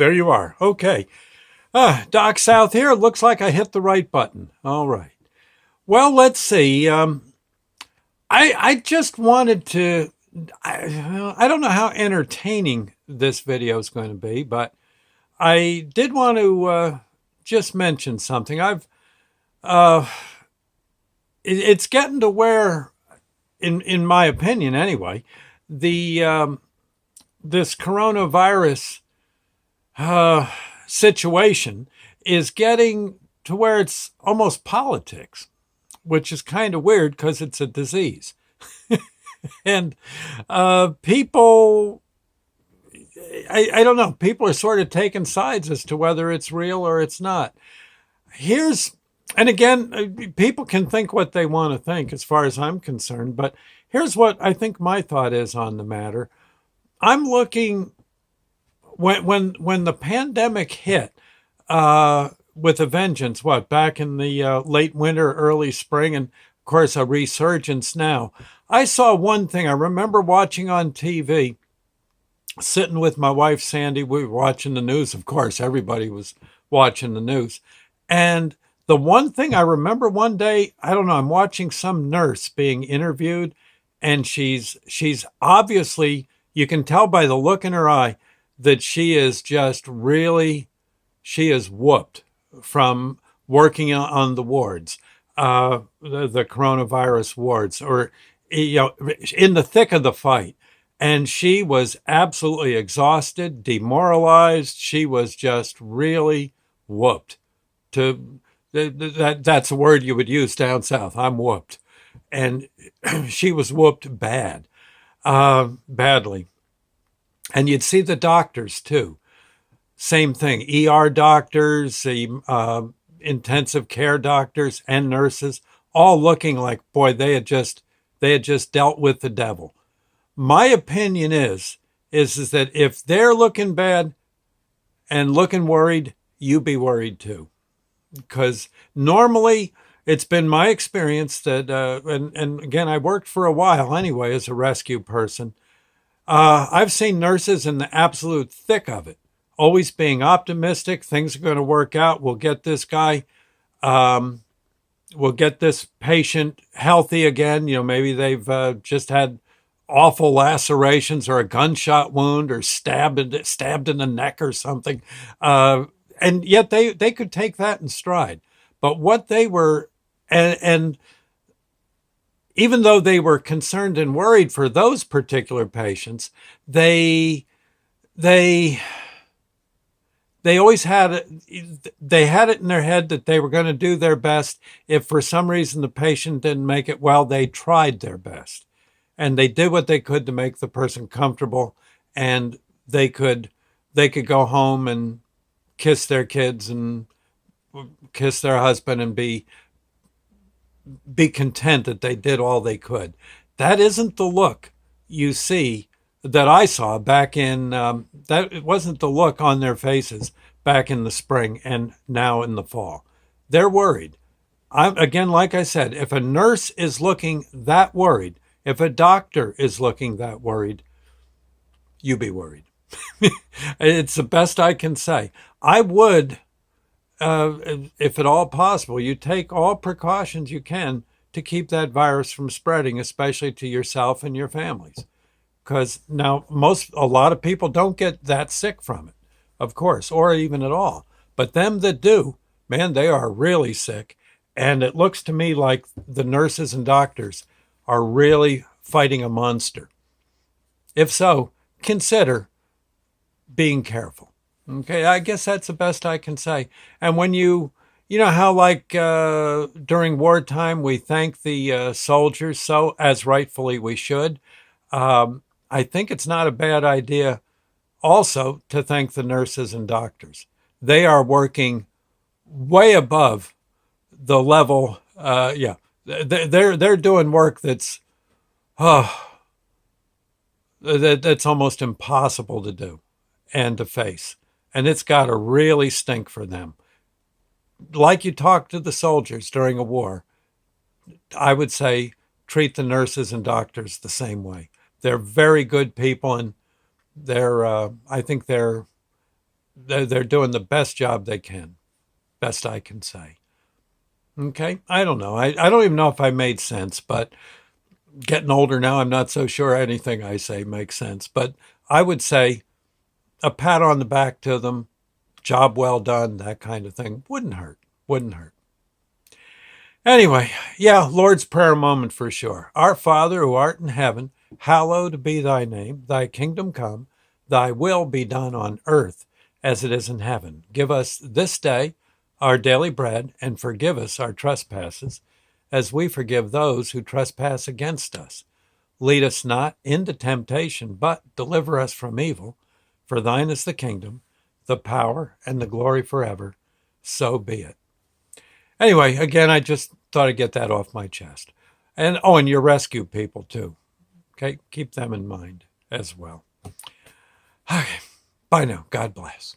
There you are. Okay. Doc South here. Looks like I hit the right button. All right. Well, let's see. I just wanted to. I don't know how entertaining this video is going to be, but I did want to just mention something. Uh, it's getting to where, in my opinion, anyway, the this coronavirus uh, situation is getting to where it's almost politics, which is kind of weird because it's a disease. And people, I don't know, people are sort of taking sides as to whether it's real or it's not. Here's, and again, people can think what they want to think as far as I'm concerned, but here's what I think my thought is on the matter. I'm looking, when the pandemic hit, with a vengeance, what, back in the late winter, early spring, and of course a resurgence now. I saw one thing. I remember watching on TV, sitting with my wife Sandy. We were watching the news. Of course, everybody was watching the news. And the one thing I remember one day, I don't know, I'm watching some nurse being interviewed, and she's obviously, you can tell by the look in her eye that she is just really, she is whooped from working on the wards, the coronavirus wards, or in the thick of the fight. And she was absolutely exhausted, demoralized. She was just really whooped. That's a word you would use down south. I'm whooped, and she was whooped badly. And you'd see the doctors too. Same thing. ER doctors, intensive care doctors, and nurses, all looking like, boy, they had just dealt with the devil. My opinion is that if they're looking bad and looking worried, you be worried too. Because normally it's been my experience that, and again, I worked for a while anyway as a rescue person. I've seen nurses in the absolute thick of it, always being optimistic. Things are going to work out. We'll get this guy, we'll get this patient healthy again. Maybe they've just had awful lacerations or a gunshot wound or stabbed in the neck or something. And yet they could take that in stride. But what they were, and even though they were concerned and worried for those particular patients, they always had it, they had it in their head that they were going to do their best. If for some reason the patient didn't make it well, they tried their best. And they did what they could to make the person comfortable, and they could go home and kiss their kids and kiss their husband and be content that they did all they could. That isn't the look you see that I saw back in, that it wasn't the look on their faces back in the spring and now in the fall. They're worried. Again, like I said, if a nurse is looking that worried, if a doctor is looking that worried, you be worried. It's the best I can say. I would, if at all possible, you take all precautions you can to keep that virus from spreading, especially to yourself and your families. Because now a lot of people don't get that sick from it, of course, or even at all. But them that do, man, they are really sick. And it looks to me like the nurses and doctors are really fighting a monster. If so, consider being careful. Okay, I guess that's the best I can say. And when you know how like during wartime we thank the soldiers, so as rightfully we should. I think it's not a bad idea also to thank the nurses and doctors. They are working way above the level. Yeah, they're doing work that's that's almost impossible to do and to face, and it's got to really stink for them. Like you talk to the soldiers during a war, I would say treat the nurses and doctors the same way. They're very good people, and I think they're they're doing the best job they can. Best I can say. Okay. I don't know. I don't even know if I made sense, but getting older now, I'm not so sure anything I say makes sense. But I would say a pat on the back to them, job well done, that kind of thing wouldn't hurt. Wouldn't hurt. Anyway, yeah, Lord's Prayer moment for sure. Our Father who art in heaven, hallowed be thy name. Thy kingdom come, thy will be done on earth as it is in heaven. Give us this day our daily bread, and forgive us our trespasses, as we forgive those who trespass against us. Lead us not into temptation, but deliver us from evil. For thine is the kingdom, the power, and the glory forever. So be it. Anyway, again, I just thought I'd get that off my chest. And oh, and your rescue people too. Okay, keep them in mind as well. Okay, bye now. God bless.